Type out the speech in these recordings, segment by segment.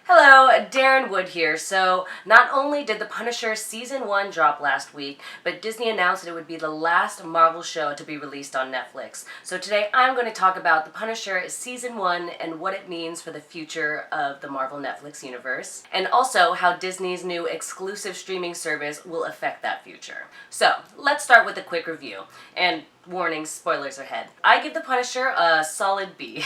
Hello, Daryn Wood here. So, not only did The Punisher Season 1 drop last week, but Disney announced that it would be the last Marvel show to be released on Netflix. So today I'm going to talk about The Punisher Season 1 and what it means for the future of the Marvel Netflix universe, and also how Disney's new exclusive streaming service will affect that future. So, let's start with a quick review. And warning, spoilers ahead. I give The Punisher a solid B,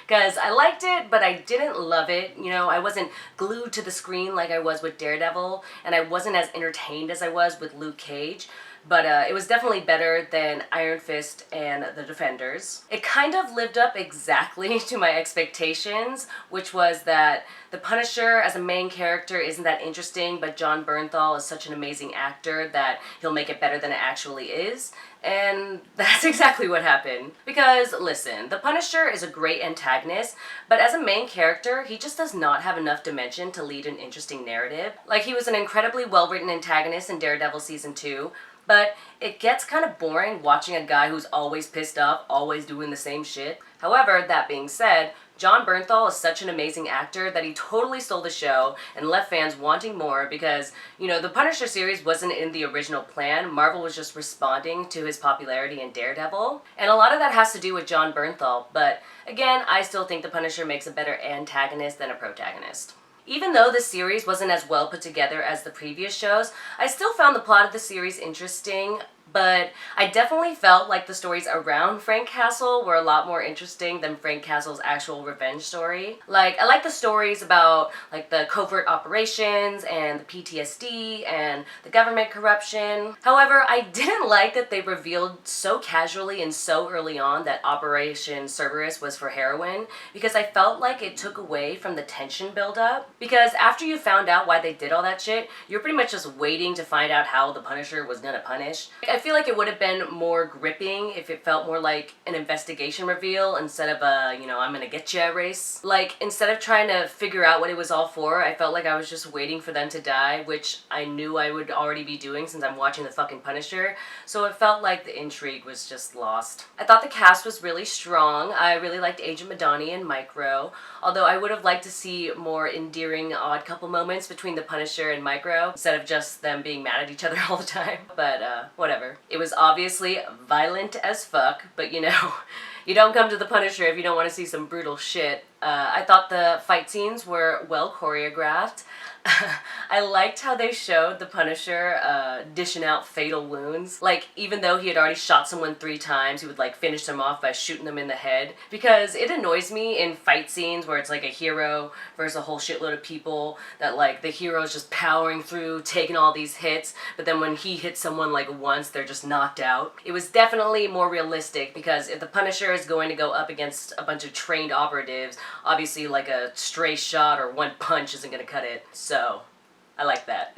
because I liked it, but I didn't love it. You know, I wasn't glued to the screen like I was with Daredevil, and I wasn't as entertained as I was with Luke Cage, but it was definitely better than Iron Fist and The Defenders. It kind of lived up exactly to my expectations, which was that The Punisher as a main character isn't that interesting, but Jon Bernthal is such an amazing actor that he'll make it better than it actually is. And that's exactly what happened. Because, listen, The Punisher is a great antagonist, but as a main character, he just does not have enough dimension to lead an interesting narrative. Like, he was an incredibly well-written antagonist in Daredevil Season 2, but it gets kind of boring watching a guy who's always pissed off, always doing the same shit. However, that being said, Jon Bernthal is such an amazing actor that he totally stole the show and left fans wanting more because, you know, the Punisher series wasn't in the original plan. Marvel was just responding to his popularity in Daredevil. And a lot of that has to do with Jon Bernthal, but again, I still think the Punisher makes a better antagonist than a protagonist. Even though the series wasn't as well put together as the previous shows, I still found the plot of the series interesting, but I definitely felt like the stories around Frank Castle were a lot more interesting than Frank Castle's actual revenge story. Like, I like the stories about, like, the covert operations and the PTSD and the government corruption. However, I didn't like that they revealed so casually and so early on that Operation Cerberus was for heroin, because I felt like it took away from the tension buildup. Because after you found out why they did all that shit, you're pretty much just waiting to find out how the Punisher was gonna punish. I feel like it would have been more gripping if it felt more like an investigation reveal instead of a, you know, I'm gonna get ya race. Like, instead of trying to figure out what it was all for, I felt like I was just waiting for them to die, which I knew I would already be doing since I'm watching the fucking Punisher, so it felt like the intrigue was just lost. I thought the cast was really strong. I really liked Agent Madani and Micro, although I would have liked to see more endearing odd couple moments between the Punisher and Micro, instead of just them being mad at each other all the time. But, whatever. It was obviously violent as fuck, but you know, you don't come to the Punisher if you don't want to see some brutal shit. I thought the fight scenes were well choreographed. I liked how they showed the Punisher dishing out fatal wounds. Like, even though he had already shot someone 3 times, he would, like, finish them off by shooting them in the head. Because it annoys me in fight scenes where it's like a hero versus a whole shitload of people, that, like, the hero's just powering through, taking all these hits, but then when he hits someone, like, once, they're just knocked out. It was definitely more realistic, because if the Punisher is going to go up against a bunch of trained operatives, obviously, like, a stray shot or one punch isn't gonna cut it. So, I like that.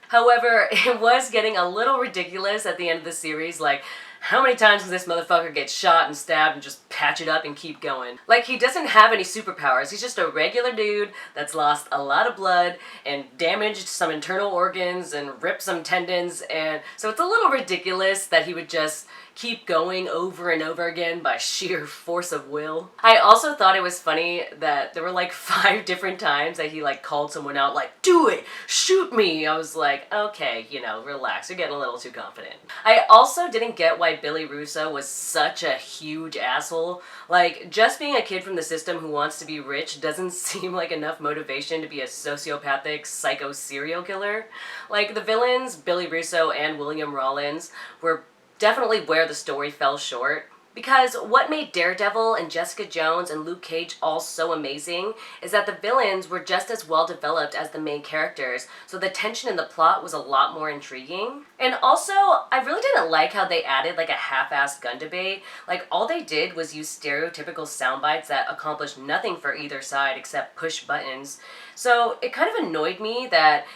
However, it was getting a little ridiculous at the end of the series. Like, how many times does this motherfucker get shot and stabbed and just patch it up and keep going? Like, he doesn't have any superpowers. He's just a regular dude that's lost a lot of blood and damaged some internal organs and ripped some tendons, and so it's a little ridiculous that he would just keep going over and over again by sheer force of will. I also thought it was funny that there were like 5 different times that he like called someone out, like, do it, shoot me. I was like, okay, you know, relax, you're getting a little too confident. I also didn't get why Billy Russo was such a huge asshole. Like, just being a kid from the system who wants to be rich doesn't seem like enough motivation to be a sociopathic psycho serial killer. Like, the villains, Billy Russo and William Rollins, were definitely where the story fell short. Because what made Daredevil and Jessica Jones and Luke Cage all so amazing is that the villains were just as well developed as the main characters, so the tension in the plot was a lot more intriguing. And also, I really didn't like how they added like a half-assed gun debate. Like, all they did was use stereotypical sound bites that accomplished nothing for either side except push buttons. So it kind of annoyed me that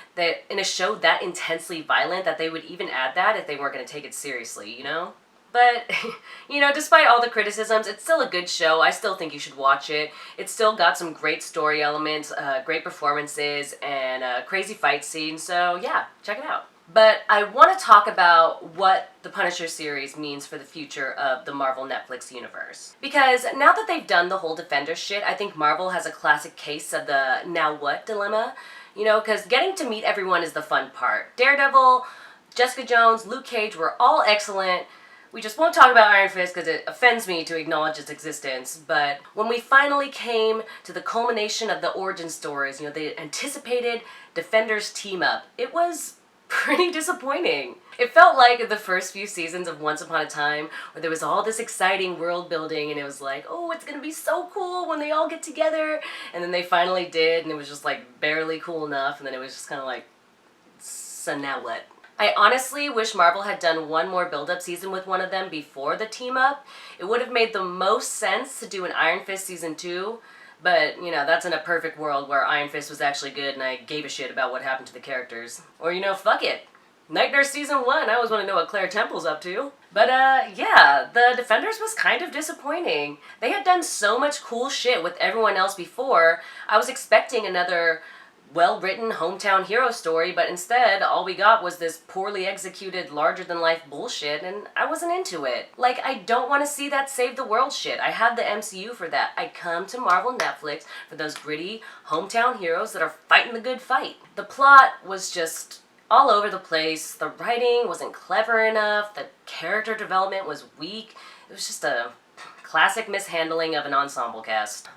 in a show that intensely violent that they would even add that if they weren't going to take it seriously, you know? But, you know, despite all the criticisms, it's still a good show. I still think you should watch it. It's still got some great story elements, great performances, and a crazy fight scene, so yeah, check it out. But I want to talk about what the Punisher series means for the future of the Marvel Netflix universe. Because now that they've done the whole Defenders shit, I think Marvel has a classic case of the now what dilemma. You know, because getting to meet everyone is the fun part. Daredevil, Jessica Jones, Luke Cage were all excellent. We just won't talk about Iron Fist because it offends me to acknowledge its existence, but when we finally came to the culmination of the origin stories, the anticipated Defenders team up, it was pretty disappointing. It felt like the first few seasons of Once Upon a Time, where there was all this exciting world building, and it was like, oh, it's gonna be so cool when they all get together, and then they finally did, and it was just like barely cool enough, and then it was just kind of like, so now what? I honestly wish Marvel had done one more build-up season with one of them before the team-up. It would have made the most sense to do an Iron Fist season 2, but, that's in a perfect world where Iron Fist was actually good and I gave a shit about what happened to the characters. Or, fuck it. Night Nurse season 1, I always want to know what Claire Temple's up to. But, yeah, the Defenders was kind of disappointing. They had done so much cool shit with everyone else before. I was expecting another well-written hometown hero story, but instead all we got was this poorly executed larger-than-life bullshit, and I wasn't into it. Like, I don't want to see that save the world shit. I have the MCU for that. I come to Marvel Netflix for those gritty hometown heroes that are fighting the good fight. The plot was just all over the place. The writing wasn't clever enough. The character development was weak. It was just a classic mishandling of an ensemble cast.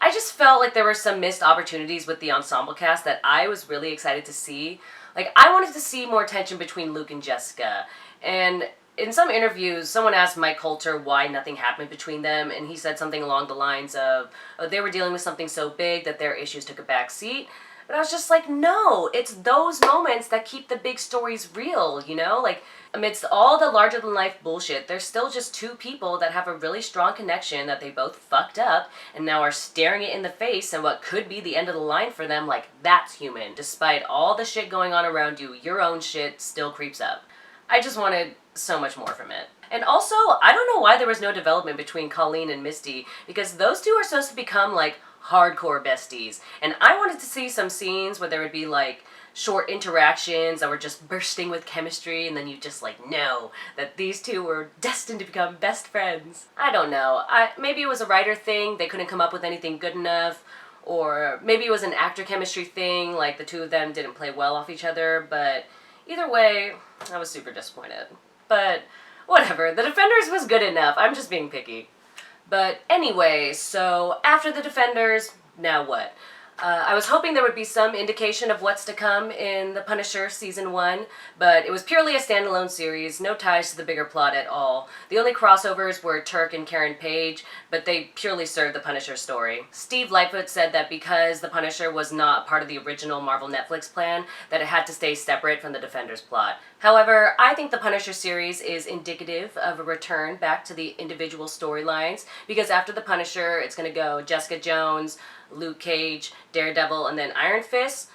I just felt like there were some missed opportunities with the ensemble cast that I was really excited to see. I wanted to see more tension between Luke and Jessica. And in some interviews, someone asked Mike Coulter why nothing happened between them, and he said something along the lines of, they were dealing with something so big that their issues took a back seat. But I was just like, no, it's those moments that keep the big stories real, amidst all the larger-than-life bullshit, there's still just two people that have a really strong connection that they both fucked up and now are staring it in the face, and what could be the end of the line for them, that's human. Despite all the shit going on around you, your own shit still creeps up. I just wanted so much more from it. And also, I don't know why there was no development between Colleen and Misty, because those two are supposed to become, hardcore besties. And I wanted to see some scenes where there would be, short interactions that were just bursting with chemistry, and then you just, know that these two were destined to become best friends. I don't know. Maybe it was a writer thing, they couldn't come up with anything good enough, or maybe it was an actor chemistry thing, the two of them didn't play well off each other, but either way, I was super disappointed. But whatever, the Defenders was good enough, I'm just being picky. But anyway, so after the Defenders, now what? I was hoping there would be some indication of what's to come in The Punisher Season 1, but it was purely a standalone series, no ties to the bigger plot at all. The only crossovers were Turk and Karen Page, but they purely served the Punisher story. Steve Lightfoot said that because The Punisher was not part of the original Marvel Netflix plan, that it had to stay separate from the Defenders plot. However, I think the Punisher series is indicative of a return back to the individual storylines, because after the Punisher, it's going to go Jessica Jones, Luke Cage, Daredevil, and then Iron Fist.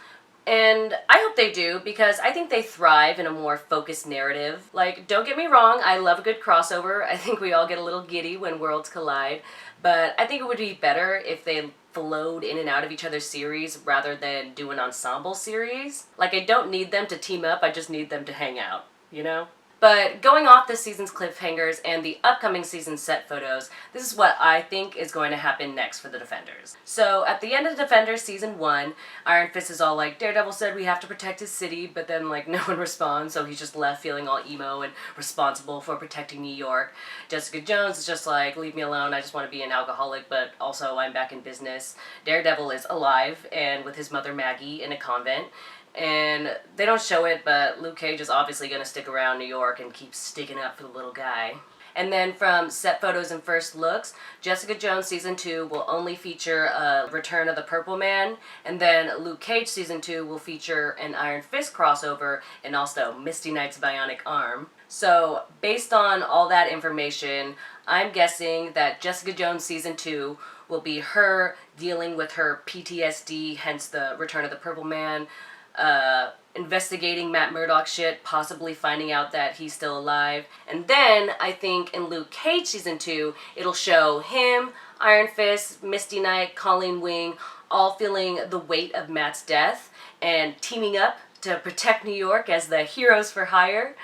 And I hope they do, because I think they thrive in a more focused narrative. Don't get me wrong, I love a good crossover. I think we all get a little giddy when worlds collide. But I think it would be better if they flowed in and out of each other's series rather than do an ensemble series. I don't need them to team up, I just need them to hang out, But going off this season's cliffhangers and the upcoming season set photos, this is what I think is going to happen next for the Defenders. So at the end of Defenders Season 1, Iron Fist is all Daredevil said we have to protect his city, but then no one responds, so he's just left feeling all emo and responsible for protecting New York. Jessica Jones is just leave me alone, I just want to be an alcoholic, but also I'm back in business. Daredevil is alive and with his mother Maggie in a convent. And they don't show it, but Luke Cage is obviously going to stick around New York and keep sticking up for the little guy. And then from set photos and first looks, Jessica Jones Season 2 will only feature a Return of the Purple Man, and then Luke Cage Season 2 will feature an Iron Fist crossover and also Misty Knight's bionic arm. So, based on all that information, I'm guessing that Jessica Jones Season 2 will be her dealing with her PTSD, hence the Return of the Purple Man, investigating Matt Murdock shit, possibly finding out that he's still alive. And then, I think in Luke Cage Season 2, it'll show him, Iron Fist, Misty Knight, Colleen Wing, all feeling the weight of Matt's death and teaming up to protect New York as the heroes for hire,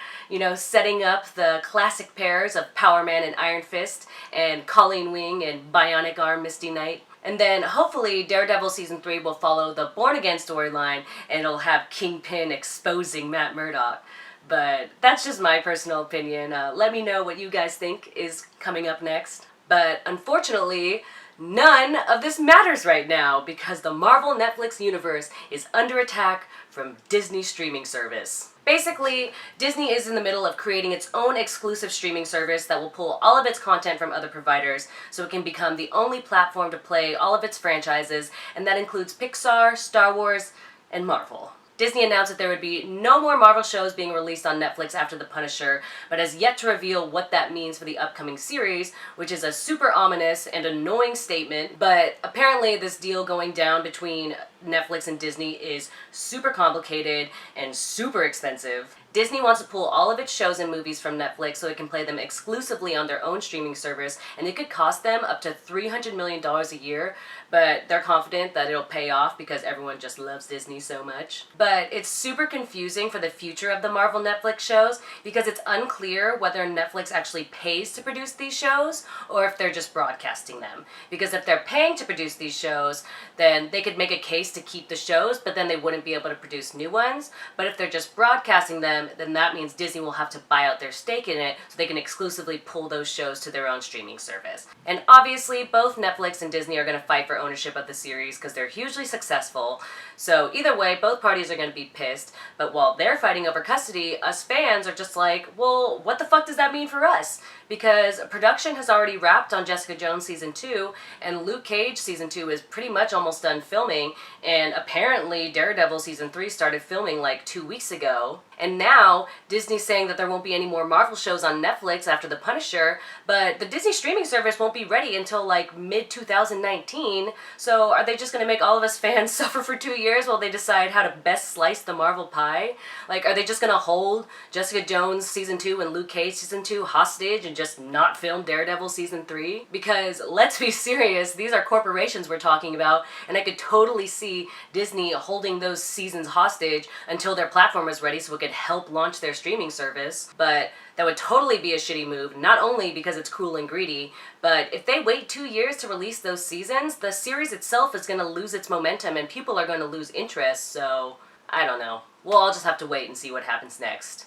setting up the classic pairs of Power Man and Iron Fist, and Colleen Wing and Bionic Arm Misty Knight. And then hopefully Daredevil Season 3 will follow the Born Again storyline, and it'll have Kingpin exposing Matt Murdock. But that's just my personal opinion. Let me know what you guys think is coming up next. But unfortunately, none of this matters right now because the Marvel Netflix universe is under attack from Disney streaming service. Basically, Disney is in the middle of creating its own exclusive streaming service that will pull all of its content from other providers so it can become the only platform to play all of its franchises, and that includes Pixar, Star Wars, and Marvel. Disney announced that there would be no more Marvel shows being released on Netflix after The Punisher, but has yet to reveal what that means for the upcoming series, which is a super ominous and annoying statement. But apparently this deal going down between Netflix and Disney is super complicated and super expensive. Disney wants to pull all of its shows and movies from Netflix so it can play them exclusively on their own streaming service, and it could cost them up to $300 million a year, but they're confident that it'll pay off because everyone just loves Disney so much. But it's super confusing for the future of the Marvel Netflix shows because it's unclear whether Netflix actually pays to produce these shows or if they're just broadcasting them. Because if they're paying to produce these shows, then they could make a case to keep the shows, but then they wouldn't be able to produce new ones. But if they're just broadcasting them, then that means Disney will have to buy out their stake in it so they can exclusively pull those shows to their own streaming service. And obviously, both Netflix and Disney are going to fight for ownership of the series because they're hugely successful. So either way, both parties are going to be pissed. But while they're fighting over custody, us fans are just like, well, what the fuck does that mean for us? Because production has already wrapped on Jessica Jones Season 2, and Luke Cage Season 2 is pretty much almost done filming, and apparently Daredevil Season 3 started filming like 2 weeks ago. And now, Disney's saying that there won't be any more Marvel shows on Netflix after The Punisher, but the Disney streaming service won't be ready until like mid-2019, so are they just going to make all of us fans suffer for 2 years while they decide how to best slice the Marvel pie? Like, are they just going to hold Jessica Jones Season 2 and Luke Cage Season 2 hostage and just not film Daredevil Season 3? Because, let's be serious, these are corporations we're talking about, and I could totally see Disney holding those seasons hostage until their platform is ready so it could help launch their streaming service. But that would totally be a shitty move, not only because it's cruel and greedy, but if they wait 2 years to release those seasons, the series itself is going to lose its momentum and people are going to lose interest, so I don't know. We'll all just have to wait and see what happens next.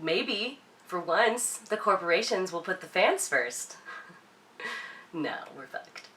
Maybe, for once, the corporations will put the fans first. No, we're fucked.